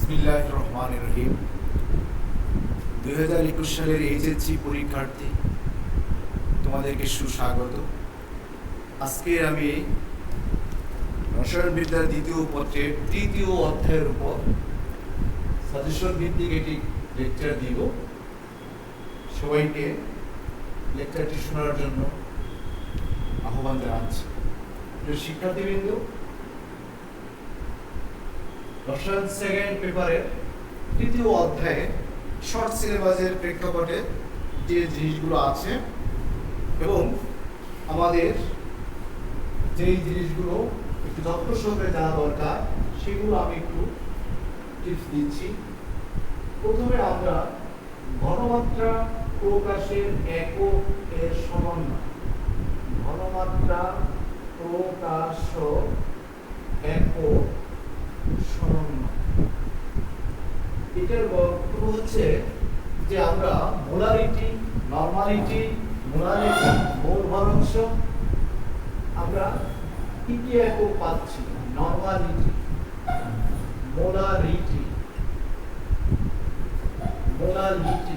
বিসমিল্লাহির রহমানির রহিম। 2021 সালের এইচএসসি পরীক্ষার্থী, তোমাদেরকে সুস্বাগত। আজকে আমি রসায়নবিদ্যার দ্বিতীয় পত্রের তৃতীয় অধ্যায়ের উপর সাজেশন ভিত্তিক একটি লেকচার দিব। সবাইকে লেকচারটি শোনার জন্য আহ্বান জানাচ্ছি। শিক্ষার্থীবৃন্দ, রসায়ন সেকেন্ড পেপারের তৃতীয় অধ্যায়ে শর্ট সিলেবাসের প্রেক্ষাপটে যে জিনিসগুলো আছে এবং আমাদের যেই জিনিসগুলো একটু যত্ন সহকারে জানা দরকার সেগুলো আমি একটু টিপস দিচ্ছি। প্রথমে আমরা ঘনমাত্রা প্রকাশের একক এর সমন্বয়, ঘনমাত্রা প্রকাশ একক সমন্বয়, এটার বক্তব্য হচ্ছে যে আমরা মোলারিটি, নরমালিটি, মোলারিটি, মোল ভরাংশ আমরা কি কি একক পাচ্ছি? নরমালিটি, মোলারিটি, মোলারিটি,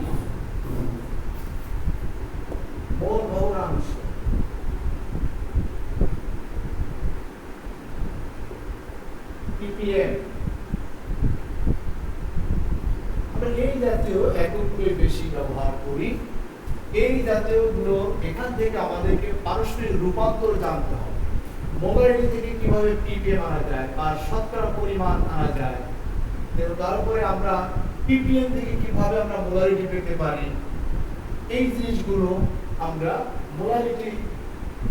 মোল ভরাংশ, ppm। আমরা এই জাতীয় এককগুলো বেশি ব্যবহার করি। এই জাতীয়গুলো এখান থেকে আমাদেরকে পারস্পরিক রূপান্তর জানতে হবে। মোলারিটি থেকে কিভাবে ppm আনা যায় বা শতকরা পরিমাণ আনা যায়, তারপরে আমরা ppm থেকে কিভাবে আমরা মোলারিটি পেতে পারি, এই জিনিসগুলো আমরা মোলারিটি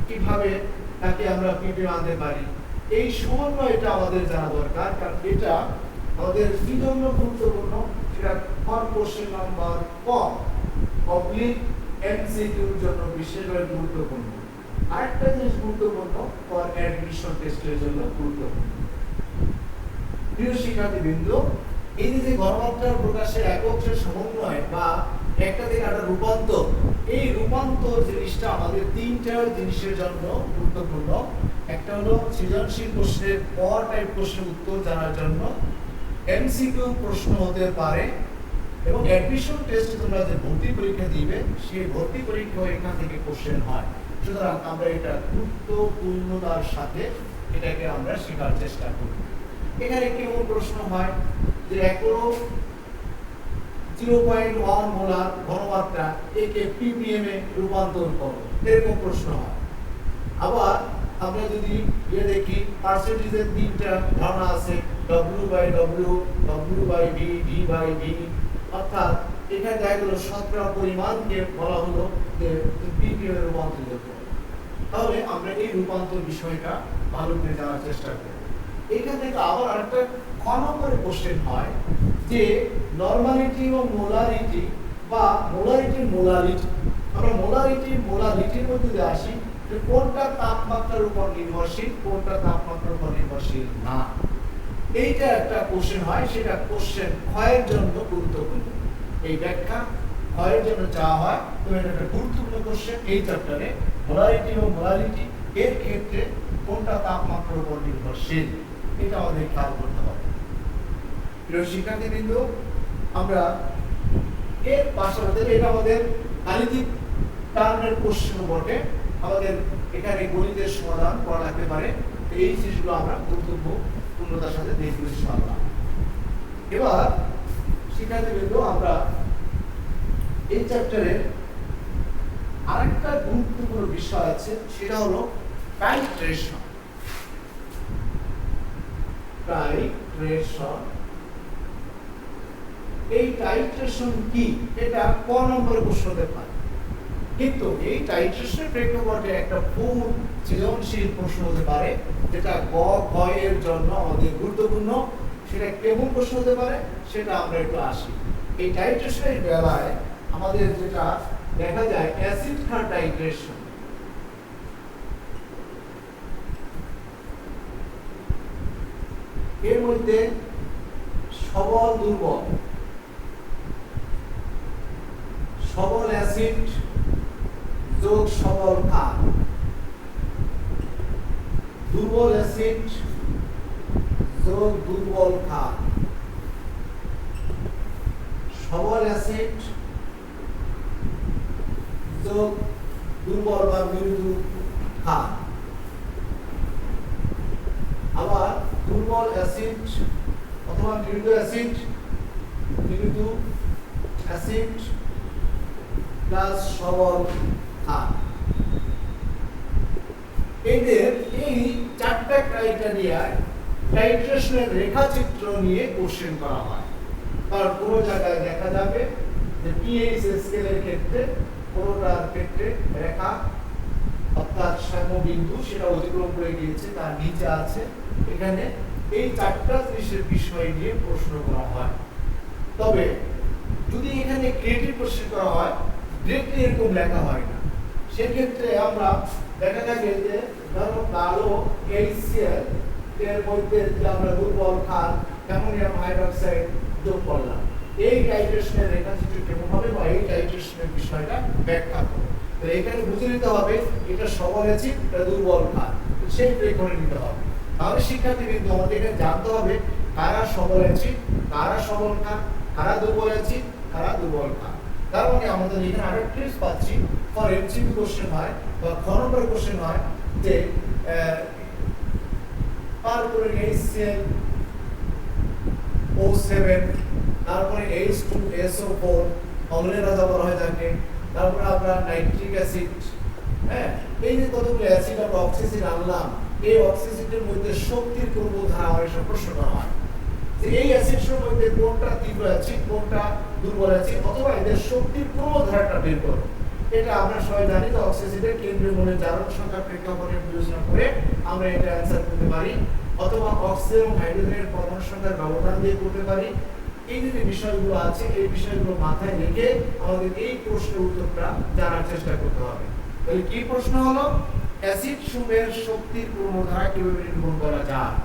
কিভাবে তাকে আমরা ppm আনতে পারি, এই সমন্বয়টা আমাদের জানা দরকার। কারণ এটা আমাদের কি জন্য গুরুত্বপূর্ণ, সেটা ফর কোশ্চেন নাম্বার কম পাবলিক এমসিকিউর জন্য বিশেষভাবে গুরুত্বপূর্ণ। আরেকটা জিনিস গুরুত্বপূর্ণ ফর অ্যাডমিশন টেস্টের জন্য গুরুত্বপূর্ণ। প্রিয় শিক্ষার্থীবৃন্দ, এই যে ঘনমাত্রার প্রকাশের এককের সমন্বয় বা একটা থেকে একটা রূপান্তর, এই রূপান্তর জিনিসটা আমাদের তিনটা জিনিসের জন্য গুরুত্বপূর্ণ। একটা হলো সৃজনশীল প্রশ্নের পর টাইপ প্রশ্নের উত্তর জানার জন্য, এমসিকিউ প্রশ্ন হতে পারে, এবং অ্যাডমিশন টেস্টে তোমরা যে ভর্তি পরীক্ষা দিবে সেই ভর্তি পরীক্ষা এখান থেকে কোশ্চেন হয়। সুতরাং আমরা এটা গুরুত্বপূর্ণতার সাথে এটাকে আমরা শেখার চেষ্টা করি। এখানে কেমন প্রশ্ন হয় যে 0.1 মোলার ঘনমাত্রা একে ppm এ রূপান্তর করো, এরকম প্রশ্ন হয়। আবার আমরা যদি দেখি পার্সেন্টেজের তিনটা ধারণা আছে, w/w, w/v, v/v, অর্থাৎ এখানে দেখা গেল শতকরা পরিমাণকে বলা হলো যে ppm এ রূপান্তরিত করো। তাহলে আমরা এই রূপান্তর বিষয়টা ভালো করে জানার চেষ্টা করি। এখান থেকে আবার আরেকটা খ নম্বরে কোশ্চেন হয় যে নরমালিটি এবং মোলারিটি বা মোলারিটি মোলালিটি। আমরা মোলারিটি মোলালিটির মধ্যে আসি যে কোনটা তাপমাত্রার উপর নির্ভরশীল, কোনটা তাপমাত্রার উপর নির্ভরশীল না। এইটা একটা কোশ্চেন হয়, সেটা কোশ্চেন ক্ষয়ের জন্য গুরুত্বপূর্ণ। এই ব্যাখ্যা ক্ষয়ের জন্য চাওয়া হয়, তো এটা একটা গুরুত্বপূর্ণ কোশ্চেন এই চ্যাপ্টারে। মোলারিটি এবং মোলালিটি এর ক্ষেত্রে কোনটা তাপমাত্রার উপর নির্ভরশীল, এটা আমাদের খেয়াল করতে হবে। প্রিয় শিক্ষার্থীবৃন্দ, আমরা এর পাশাপাশি এটা আমাদের গাণিতিক টার্মের কোশ্চেন বটে, আমাদের এখানে গণিতের সমাধান করা লাগতে পারে। এই জিনিসগুলো আমরা গুরুত্বপূর্ণতার সাথে দেখব ইনশাআল্লাহ। এবার শিক্ষার্থীবৃন্দ, আমরা এই চ্যাপ্টারে আরেকটা গুরুত্বপূর্ণ বিষয় আছে, সেটা হলো টাইট্রেশন। টাইট্রেশন, এই টাইট্রেশন কি, এটা ক নম্বরে প্রশ্ন হতে পারে। কিন্তু এই টাইট্রেশনের প্রেক্ষাপটে একটা বহু সৃজনশীল প্রশ্ন হতে পারে, যেটা গ ঘ এর জন্য আমাদের গুরুত্বপূর্ণ। সেটা কেমন প্রশ্ন হতে পারে সেটা আমরা একটু আসি। এই টাইট্রেশনের বেলায় আমাদের যেটা দেখা যায় অ্যাসিড ক্ষার টাইট্রেশন। এর মধ্যে সবল দুর্বল, সবল অ্যাসিড যোগ সবল ক্ষার, দুর্বল অ্যাসিড যোগ দুর্বল ক্ষার, সবল অ্যাসিড যোগ দুর্বল বা মৃদু ক্ষার। আবার দুর্বল অ্যাসিড অথবা মৃদু অ্যাসিড প্লাস সবল ক্ষার। এদের এই চারটা ক্রাইটেরিয়ায় টাইট্রেশনের রেখাচিত্র নিয়ে কোশ্চেন করা হয়। কারণ কোনো জায়গায় দেখা যাবে যে পিএইচ স্কেলের ক্ষেত্রে কোনোটার ক্ষেত্রে রেখা অর্থাৎ সাম্যবিন্দু সেটা অতিক্রম করে গিয়েছে, তার নিচে আছে। এখানে এই চারটা জিনিসের বিষয় নিয়ে প্রশ্ন করা হয়। তবে যদি এখানে ক্রিয়েটিভ কোশ্চেন করা হয়, ডিরেক্টলি এরকম লেখা হয় না। সেক্ষেত্রে আমরা দেখা যাবে যে ধরো কালো HCl এর মধ্যে যে আমরা দুর্বল ক্ষার অ্যামোনিয়াম হাইড্রোক্সাইড যোগ করলাম, এই টাইট্রেশনের রেখাচিত্র কেমন হবে বা এই টাইট্রেশনের বিষয়টা ব্যাখ্যা করব। তো এখানে বুঝে নিতে হবে এটা সবল অ্যাসিড, এটা দুর্বল ক্ষার, সেই প্রে করে নিতে হবে। তাহলে শিক্ষার্থীবৃন্দ আমাদের এখানে জানতে হবে কারা সবল অ্যাসিড, কারা সবল ক্ষার, কারা দুর্বল অ্যাসিড, কারা দুর্বল ক্ষার। তার মানে আমাদের এখানে আরেকটা ট্রিক্স পাচ্ছি। ফর এমসিকিউ কোশ্চেন হয় বা খ নম্বর কোশ্চেন হয় যে পারক্লোরিক HCl O7, তারপরে H2SO4 অম্লের রাজা বলা হয় থাকে, তারপরে আমরা নাইট্রিক অ্যাসিড, হ্যাঁ, এই যে কতগুলো অ্যাসিড আমরা অক্সিজেন আনলাম, এই অক্সিজেনের মধ্যে শক্তির পূর্বধারা অনেক সময় প্রশ্ন করা হয় যে এই অ্যাসিডের মধ্যে কোনটা তীব্র অ্যাসিড, কোনটা দুর্বল অ্যাসিড, অথবা এদের শক্তির পূর্বধারাটা বের করো। এটা আমরা সবাই জানি যে অক্সিজেনের কেন্দ্রীয় মৌলের জারণ সংখ্যা প্রেক্ষাপটে বিবেচনা করে আমরা এটা অ্যান্সার করতে পারি, অথবা অক্সিজেন এবং হাইড্রোজেনের পরমাণু সংখ্যার ব্যবধান দিয়ে করতে পারি। এই যে বিষয়গুলো আছে, এই বিষয়গুলো মাথায় রেখে আমাদের এই প্রশ্নের উত্তরটা জানার চেষ্টা করতে হবে। তাহলে কি প্রশ্ন হলো, অ্যাসিড সমূহের শক্তির পূর্বধারা কিভাবে নির্ণয় করা যায়।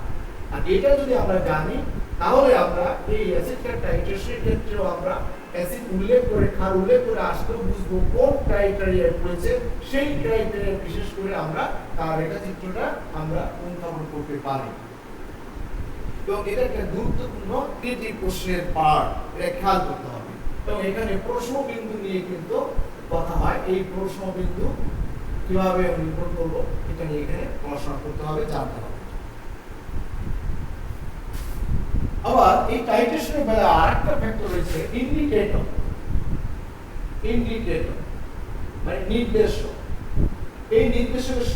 আর এটা যদি আমরা জানি তাহলে আমরা এই অ্যাসিডের টাইট্রেশনের ক্ষেত্রেও আমরা অ্যাসিড উল্লেখ করে ক্ষার উল্লেখ করে আসলেও বুঝবো কোন ক্রাইটেরিয়ায় পড়েছে, সেই ক্রাইটেরিয়া বিশেষ করে আমরা তার রেখাচিত্রটা আমরা অনুধাবন করতে পারি। এবং এটা একটা গুরুত্বপূর্ণ ক্রিটিক প্রশ্নের পার্ট, এটা খেয়াল করতে হবে। এবং এখানে প্রশ্নবিন্দু নিয়ে কিন্তু কথা হয়, এই প্রশ্নবিন্দু কিভাবে নির্ভর করবো এটা নিয়ে এখানে পড়াশোনা করতে হবে, জানতে হবে। আবার এই টাইট্রেশনের বেলায় আরেকটা ফ্যাক্টর রয়েছে ইন্ডিকেটর মানে নির্দেশক। এই নির্দেশকের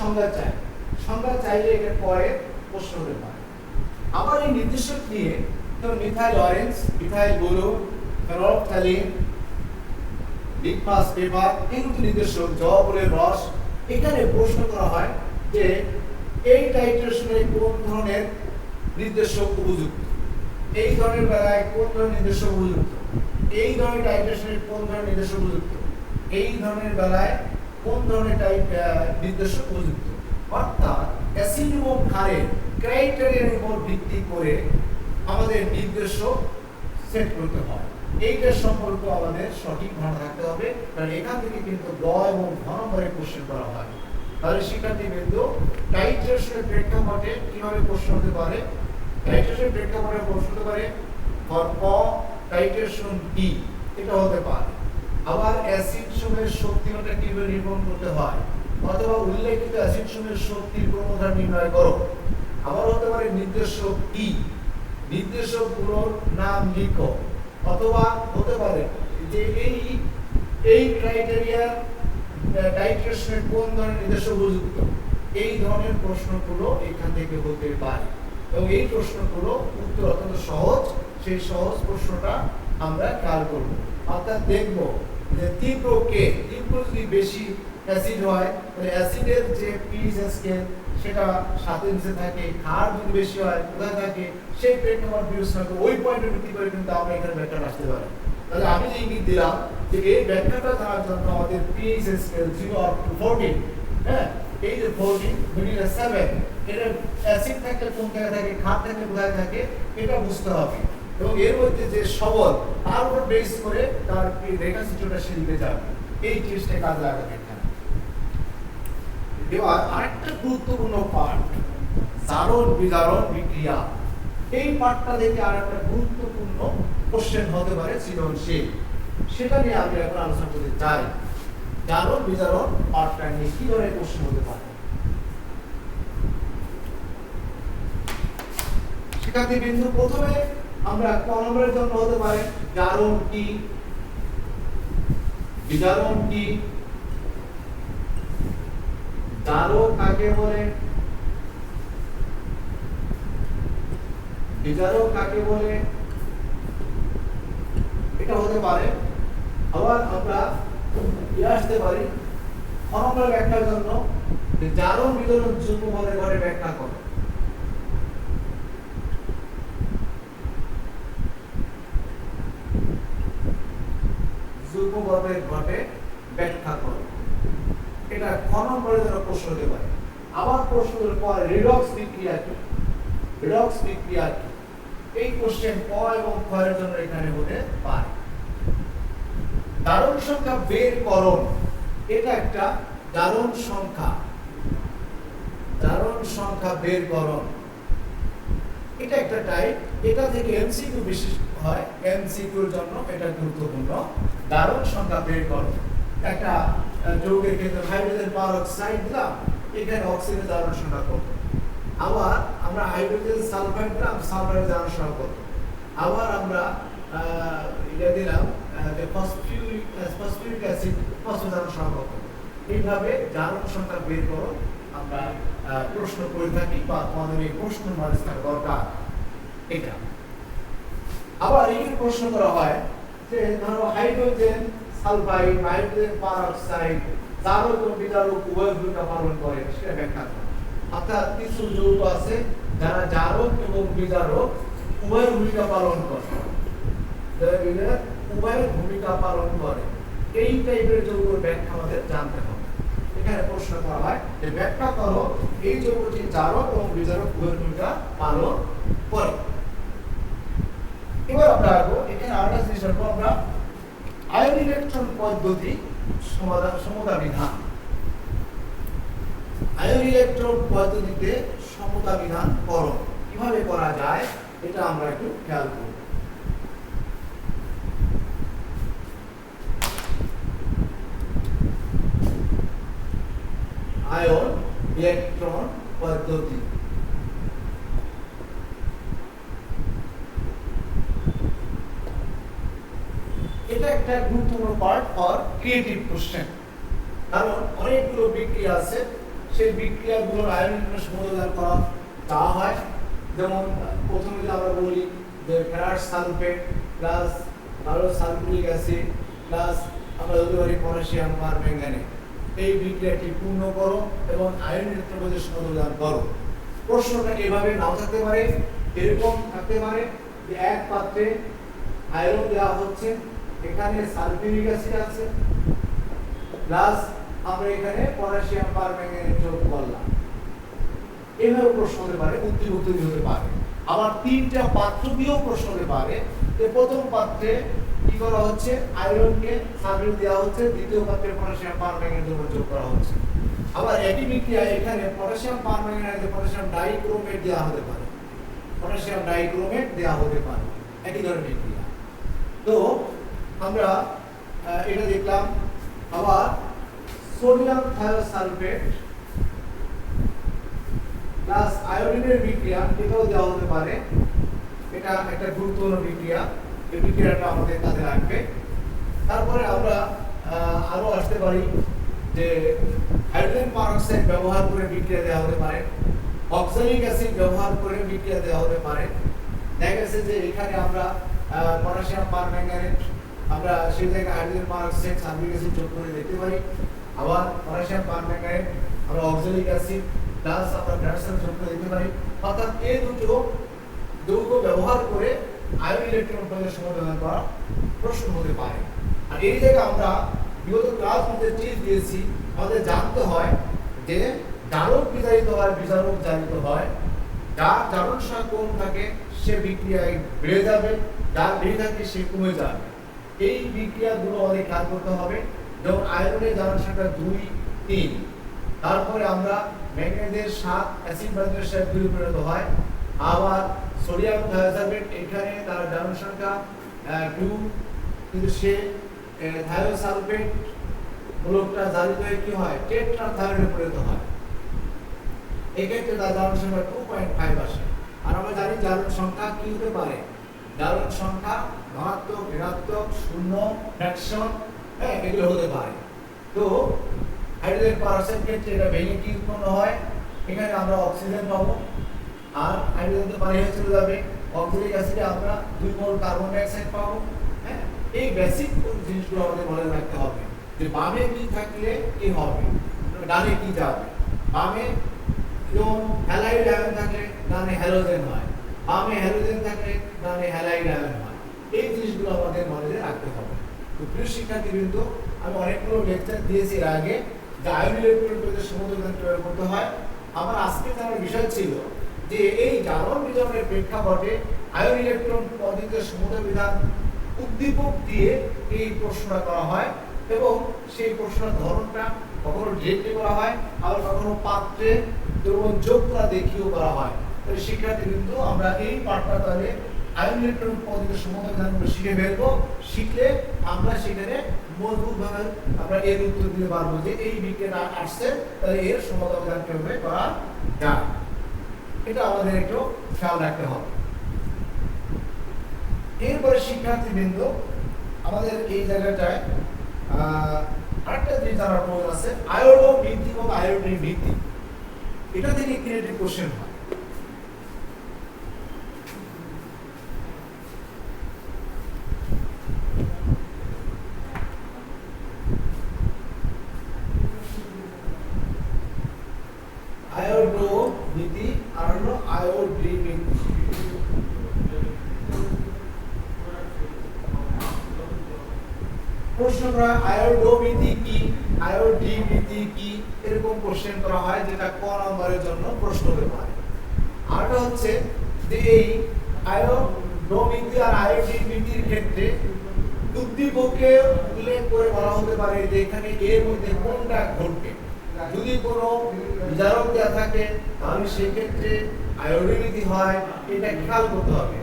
সংজ্ঞা চাইলে এটা পরে প্রশ্ন হতে পারে। আবার এই নির্দেশক নিয়ে methyl orange, methyl blue, phenolphthalein, litmus paper, এগুলো নির্দেশক, জবা ফুলের রস। এখানে প্রশ্ন করা হয় যে এই টাইট্রেশনে কোন ধরনের নির্দেশক উপযুক্ত, এই ধরনের বেলায় কোন ধরনের নির্দেশক উপযুক্ত, এই ধরনের টাইট্রেশনের কোন ধরনের নির্দেশক উপযুক্ত, এই ধরনের বেলায় কোন ধরনের নির্দেশক উপযুক্ত। অর্থাৎ অ্যাসিড এবং ক্ষারের ক্রাইটেরিয়ার উপর ভিত্তি করে আমাদের নির্দেশক সেট করতে হয়। এইটার সম্পর্ক আমাদের সঠিক ধারণা থাকতে হবে, কারণ এখান থেকে কিন্তু গ এবং ঘ নম্বরে কোশ্চেন করা হয়। তাহলে শিক্ষার্থীবৃন্দ টাইট্রেশনের প্রেক্ষাপটে কিভাবে প্রশ্ন হতে পারে, টাইট্রেশনের প্রেক্ষাপটে প্রশ্ন হতে পারে ফর ক টাইট্রেশন টি, এটা হতে পারে। আবার অ্যাসিড সমূহের শক্তিটা কিভাবে নির্ণয় করতে হয়, অথবা উল্লেখিত অ্যাসিড সমূহের শক্তির ক্রমধারা নির্ণয় করো। আবার হতে পারে নির্দেশক কি, নির্দেশকগুলোর নাম লিখো। অথবা হতে পারে যে এই ক্রাইটেরিয়া টাইট্রেশনের কোন ধরনের নির্দেশক উপযুক্ত, এই ধরনের প্রশ্নগুলো এখান থেকে হতে পারে। এবং এই প্রশ্নগুলো উত্তর অত্যন্ত সহজ, সেই সহজ প্রশ্নটা আমরা খেয়াল করব। অর্থাৎ দেখব যে তীব্র যদি বেশি অ্যাসিড হয় তাহলে অ্যাসিডের যে পিএইচ স্কেল সেটা 7 এর নিচে থাকে, ক্ষার যদি বেশি হয় কোথায় থাকে, সেই প্রেক্ষাপট বিবেচনা করে ওই পয়েন্টের ভিত্তি করে কিন্তু আমরা এখানে ব্যাখ্যাটা আসতে পারি। তাহলে আমি যে ইঙ্গিত দিলাম যে এই ব্যাখ্যাটা জানার জন্য আমাদের পিএইচ স্কেল 0 up to 14, হ্যাঁ, এই যে 14 মিডিল 7, এটা অ্যাসিড থাকলে কোন জায়গায় থাকে, ক্ষার থাকলে কোথায় থাকে, এটা বুঝতে হবে। এবং এর মধ্যে যে সবল তার উপর বেস করে তার রেখাচিত্রটা শিখতে যাবে, এই জিনিসটা কাজে লাগাবে। এবার আরেকটা গুরুত্বপূর্ণ পার্ট জারণ বিজারণ বিক্রিয়া, এই পার্টটা দেখে আরেকটা গুরুত্বপূর্ণ কোশ্চেন হতে পারে সৃজনশীল, সেটা নিয়ে আমি এখন আলোচনা করতে চাই। জারণ বিজারণ পার্টটা নিয়ে কি ধরনের কোশ্চেন হতে পারে। শিক্ষার্থী বিন্দু, প্রথমে আমরা ক নম্বরের জন্য হতে পারে জারণ কি, বিজারণ কি, জারক কাকে বলে, বিজারক কাকে বলে, এটা হতে পারে। আবার আমরা আসতে পারি ফর্মুলা ব্যাখ্যার জন্য যে জারণ বিজারণ যুগ্ম পদে ঘটে ব্যাখ্যা করো। যুগ্ম পদে ঘটে ব্যাখ্যা করো, এটা খ নম্বরের জন্য প্রশ্ন হতে পারে। আবার প্রশ্নের পরে রিডক্স বিক্রিয়া কি, রিডক্স বিক্রিয়া কি, এই কোশ্চেন ক এবং খ এর জন্য এখানে হতে পারে। জারণ সংখ্যা বের করো, এটা একটা জারণ সংখ্যা, জারণ সংখ্যা বের করো, এটা একটা টাইপ। এটা থেকে এমসিকিউ বেশি হয়, এমসিকিউর জন্য এটা গুরুত্বপূর্ণ। জারণ সংখ্যা বের করো, একটা যৌগের ক্ষেত্রে হাইড্রোজেন পারঅক্সাইড দিলাম, এখানে অক্সিজেন জারণ সংখ্যা কত। আবার আমরা হাইড্রোজেন সালফাইড দিলাম, সালফাইড জারণ সংখ্যা কত। আবার আমরা এটা দিলাম যে ফসফরিক অ্যাসিড, ফসফেট জারণ সংখ্যা কত। এইভাবে জারণ সংখ্যা বের করো আমরা প্রশ্ন করে থাকি, বা আমাদের এই প্রশ্ন নলেজ থাকা দরকার এটা। আবার এই প্রশ্ন করা হয় যে ধরো হাইড্রোজেন সালফাইড, হাইড্রোজেন পারঅক্সাইড জারক এবং বিজারক উভয় ভূমিকা পালন করে, সেটা ব্যাখ্যা করো। অর্থাৎ কিছু যৌগ আছে যারা জারক এবং বিজারক উভয় ভূমিকা পালন করে, উভয় ভূমিকা পালন করে, এই টাইপের যৌগের ব্যাখ্যা আমাদের জানতে হবে। এখানে প্রশ্ন করা হয় যে ব্যাখ্যা করো এই যৌগটি জারক এবং বিজারক উভয় ভূমিকা পালন করে। এবার আমরা আসবো এখানে আরেকটা জিনিস আসবো আমরা আয়ন ইলেকট্রন পদ্ধতি সমতা বিধান। আয়ন ইলেকট্রন পদ্ধতিতে সমতা বিধান করো, কিভাবে করা যায় এটা আমরা একটু খেয়াল করব। আয়ন ইলেকট্রন পদ্ধতি, এটা একটা গুরুত্বপূর্ণ পার্ট ফর ক্রিয়েটিভ কোশ্চেন। কারণ অনেকগুলো বিক্রিয়া আছে, সেই বিক্রিয়াগুলোর আয়ন ইলেকট্রন সমাধান করা তা হয়। যেমন প্রথমে যদি আমরা বলি যে ফেরাস সালফেট প্লাস আরো সালফিউরিক অ্যাসিড প্লাস আমরা যদি বলি পটাশিয়াম পারম্যাঙ্গানেট, এই বিক্রিয়াটি পূর্ণ করো এবং আয়ন ইলেকট্রন সমাধান করো। প্রশ্নটা এভাবে নাও থাকতে পারে, এরকম থাকতে পারে যে এক পাত্রে আয়রন দেওয়া হচ্ছে, এখানে সালফিউরিক অ্যাসিড আছে প্লাস আমরা এখানে পটাশিয়াম পারম্যাঙ্গানেট যোগ করলাম। এভাবে প্রশ্ন হতে পারে, উত্তর হতে পারে। আবার তিনটা পাত্র দিয়েও প্রশ্ন হতে পারে যে প্রথম পাত্রে কি করা হচ্ছে, আয়রনকে সালফিউরিক দেওয়া হচ্ছে, দ্বিতীয় পাত্রে পটাশিয়াম পারম্যাঙ্গানেট যোগ করা হচ্ছে। আবার একই বিক্রিয়া এখানে পটাশিয়াম পারম্যাঙ্গানেটে পটাশিয়াম ডাইক্রোমেট দেওয়া হতে পারে, পটাশিয়াম ডাইক্রোমেট দেওয়া হতে পারে, একই ধরনের বিক্রিয়া। তো আমরা এটা দেখলাম। আবার সোডিয়াম থায়োসালফেট প্লাস আয়োডিনের বিক্রিয়া, এটাও দেওয়া হতে পারে। এটা একটা গুরুত্বপূর্ণ বিক্রিয়া, এই বিক্রিয়াটা আমাদের কাজে লাগবে। তারপরে আমরা আরো আসতে পারি যে হাইড্রোজেন পারঅক্সাইড ব্যবহার করে বিক্রিয়া দেওয়া হতে পারে, অক্সালিক অ্যাসিড ব্যবহার করে বিক্রিয়া দেওয়া হতে পারে। দেখা গেছে যে এখানে আমরা পটাশিয়াম পারম্যাঙ্গানেট আমরা সেই জায়গায় হাইড্রোজেন পারঅক্সাইড সালফিউরিক অ্যাসিড যোগ করে দিতে পারি। আবার পটাশিয়াম পারম্যাঙ্গানেট আমরা অক্সালিক অ্যাসিড প্লাস আমরা গ্যাসের যোগ করে দিতে পারি। অর্থাৎ এই দুটো যৌগ ব্যবহার করে আয়ন ইলেকট্রন পদ্ধতির সমাধান করা প্রশ্ন হতে পারে। আর এই জায়গায় আমরা বিগত ক্লাস মধ্যে টিপ দিয়েছি, আমাদের জানতে হয় যে জারক বিজারিত হয়, বিজারক জারিত হয়। যার জারণ সংখ্যা কম থাকে সে বিক্রিয়ায় বেড়ে যাবে, যার বেড়ে থাকে সে কমে যাবে। এই বিক্রিয়াগুলো অনেক খেয়াল করতে হবে। যেমন আয়রনের জারণ সংখ্যা 2, 3, তারপরে আমরা ম্যাগনেসিয়ামের 7 অ্যাসিড বায়ুর সাথে 2 পরিণত হয়। আবার সোডিয়াম থায়োসালফেট এখানে তার জারণ সংখ্যা 2, কিন্তু সে থায়োসালফেট মূলকটা জারিত হয়ে কি হয় টেট্রাথায়োনে পরিণত হয়। এক্ষেত্রে তার জারণ সংখ্যা 2.5 আসে। আর আমরা জানি জারণ সংখ্যা কি হতে পারে, জারণ সংখ্যা ধনাত্মক, ঋণাত্মক, শূন্য, ফ্র্যাকশন, হ্যাঁ এগুলো হতে পারে। তো হাইড্রোজেন পারঅক্সাইড ক্ষেত্রে এটা ভেঙে কি উৎপন্ন হয়, এখানে আমরা অক্সিজেন পাবো, আর হাইড্রোজেন তো পানি হয়ে চলে যাবে, অক্সিলিক অ্যাসিডে আমরা 2 মোল কার্বন ডাই অক্সাইড পাবো। হ্যাঁ, এই বেসিক জিনিসগুলো আমাদের মনে রাখতে হবে যে বামে কি থাকলে কি হবে, ডানে কি যাবে। বামে যেমন হ্যালাইড আয়ন থাকলে ডানে হ্যালোজেন হয়, বামে হ্যালোজেন থাকলে ডানে হ্যালাইড আয়ন হয়। এই জিনিসগুলো আমাদের মনে রাখতে হবে। তো প্রিয় শিক্ষার্থীবৃন্দ, আমি অনেকগুলো লেকচার দিয়েছি এর আগে যে আয়ন ইলেকট্রন পেতে সমুদ্রবিধান কিভাবে করতে হয়। আমার আজকে জানার বিষয় ছিল যে এই জারণ বিজারণের প্রেক্ষাপটে আয়ন ইলেকট্রন পদ্ধতিতে সমুদ্রবিধান উদ্দীপক দিয়ে এই প্রশ্নটা করা হয়, এবং সেই প্রশ্নের ধরনটা কখনো ডিরেক্টলি করা হয়, আবার কখনো পাত্রে দ্রবণ যোগ করা দেখিয়েও করা হয়। তাহলে শিক্ষার্থীবৃন্দ, আমরা এই পাঠটা তাহলে আয়ন ইলেকট্রন পদ্ধতিতে সমুদ্রবিধানগুলো শিখে ফেলবো। শিখলে আমরা সেখানে মজবুতভাবে আমরা এর উত্তর দিতে পারবো যে এই বিক্রিয়া আসছে, তাহলে এর সমুদ্রবিধান কিভাবে করা যায়, এটা আমাদের একটু খেয়াল রাখতে হবে। এরপরে শিক্ষার্থীবৃন্দ, আমাদের এই জায়গাটায় আরেকটা জিনিস জানার প্রয়োজন আছে, আয়োডো ভিত্তি এবং আয়োডিন ভিত্তি, এটা থেকে ক্রিয়েটিভ কোশ্চেন হয়। আয়োডো ভিত্তি আর হলো আয়োডিন ভিত্তি। প্রশ্ন করা আয়োডো ভিত্তি কি, আয়োডি ভিত্তি কি, এরকম কোশ্চেন করা হয়, যেটা ক নম্বরের জন্য প্রশ্ন হতে পারে। আরটা হচ্ছে যে এই আয়োডো ভিত্তি আর আয়োডিন ভিত্তির ক্ষেত্রে উদ্দীপকে উল্লেখ করে বলা হতে পারে যে এখানে এর মধ্যে কোনটা ঘটবে। যদি কোনো বিজারক দেওয়া থাকে তাহলে সেক্ষেত্রে আয়োডিন ভিত্তি হয়, এটা খেয়াল করতে হবে।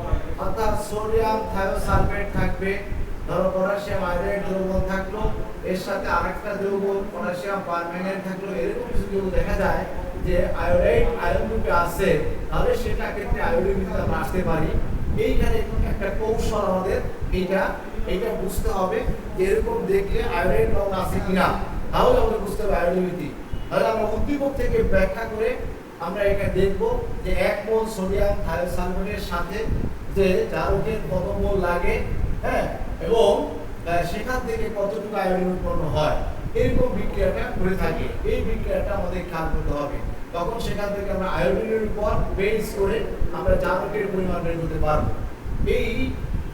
অর্থাৎ সোডিয়াম থায়োসালফেট থাকবে, ধরো পটাশিয়াম আয়োডাইড দ্রবণ থাকলো, এর সাথে আরেকটা দ্রবণ পটাশিয়াম পারম্যাঙ্গানেট থাকলো, এরকম যদি দেখা যায় যে আয়োডাইড আয়ন রূপে আছে, তাহলে সেটা ক্ষেত্রে আয়োডিন ভিত্তি আমরা আসতে পারি। এইখানে একটা কৌশল আমাদের এইটা বুঝতে হবে যে এরকম দেখলে আয়োডাইড রং আছে কিনা, তাহলে আমরা বুঝতে হবে আয়োডিন ভিত্তি। তাহলে আমরা উদ্দীপক থেকে ব্যাখ্যা করে আমরা এখানে দেখব যে 1 মোল সোডিয়াম থায়োসালফেটের সাথে যে জারকের কত মোল লাগে, হ্যাঁ, এবং সেখান থেকে কতটুকু আয়োডিন উৎপন্ন হয়, এরকম বিক্রিয়াটা করে থাকে। এই বিক্রিয়াটা আমাদের খেয়াল করতে হবে, তখন সেখান থেকে আমরা আয়োডিনের উপর বেস করে আমরা জারকের পরিমাণ বের করতে পারবো। এই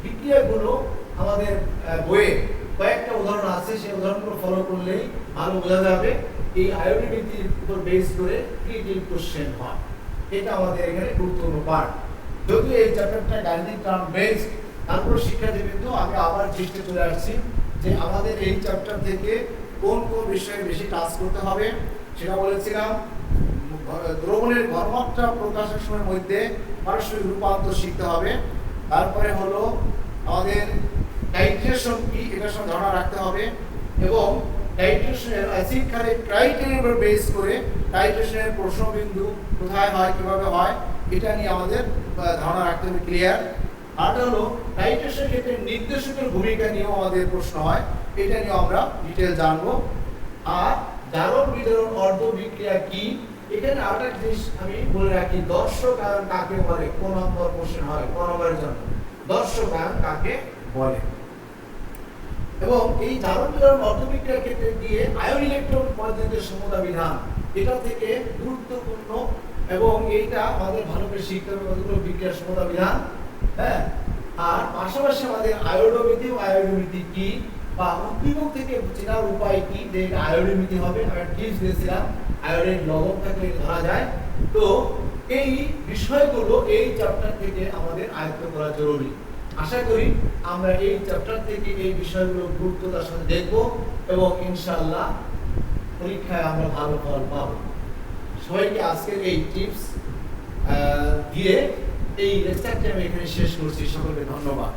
বিক্রিয়াগুলো আমাদের বইয়ে কয়েকটা উদাহরণ আছে, সেই উদাহরণগুলো ফলো করলেই ভালো বোঝা যাবে এই আয়োডিন ভিত্তির উপর বেস করে ক্রিয়েটিভ কোশ্চেন হয়। এটা আমাদের এখানে গুরুত্বপূর্ণ পার্ট। যদিও এই চ্যাপ্টারটা গাণিতিক টার্ম বেসড, তারপর শিক্ষার্থীবৃন্দ আমি আবার চেষ্টা চলে আসছি যে আমাদের এই চ্যাপ্টার থেকে কোন কোন বিষয়ে বেশি কাজ করতে হবে। সেটা বলেছিলাম দ্রবণের ঘনমাত্রা প্রকাশের সময়ের মধ্যে পারস্পরিক রূপান্তর শিখতে হবে। তারপরে হলো আমাদের টাইট্রেশন কি, এটার সঙ্গে ধারণা রাখতে হবে, এবং টাইট্রেশনের অ্যাসিড ক্ষারের ক্রাইটেরিয়ার উপর বেস করে টাইট্রেশনের প্রশ্নবিন্দু কোথায় হয়, কিভাবে হয়, এটা নিয়ে আমাদের ধারণা রাখতে হবে ক্লিয়ার। আর হলো টাইট্রেশনের ক্ষেত্রে নির্দেশকের ভূমিকা নিয়েও আমাদের প্রশ্ন হয়, এটা নিয়ে আমরা ডিটেল জানবো। আর জারণ বিজারণ অর্ধ বিক্রিয়া কি, এখানে আরেকটা জিনিস আমি বলে রাখি, দর্শক আয়ন কাকে বলে, কোন নম্বর কোশ্চেন হয় কোন নম্বরের জন্য, দর্শক আয়ন কাকে বলে। এবং এই জারণ বিজারণ অর্ধ বিক্রিয়ার ক্ষেত্রে গিয়ে আয়ন ইলেকট্রন পদ্ধতিতে সমুদ্রবিধান, এটা থেকে গুরুত্বপূর্ণ, এবং এইটা আমাদের ভালো করে শিখতে হবে কতগুলো বিক্রিয়ার সমুদ্রবিধান। হ্যাঁ, আর পাশাপাশি আমাদের আয়োডো ভিত্তি ও আয়োডিন ভিত্তি কি, বা উদ্দীপক থেকে চেনার উপায় কি যে এটা আয়োডিন ভিত্তি হবে। আমি টিপস দিয়েছিলাম আয়োডিন লবণ থাকলে ধরা যায়। তো এই বিষয়গুলো এই চ্যাপ্টার থেকে আমাদের আয়ত্ত করা জরুরি। আশা করি আমরা এই চ্যাপ্টার থেকে এই বিষয়গুলো গুরুত্বতার সাথে দেখব, এবং ইনশাআল্লাহ পরীক্ষায় আমরা ভালো ফল পাব। সবাইকে আজকের এই টিপস দিয়ে এই লেকচারটি আমি এখানে শেষ করছি। সকলকে ধন্যবাদ।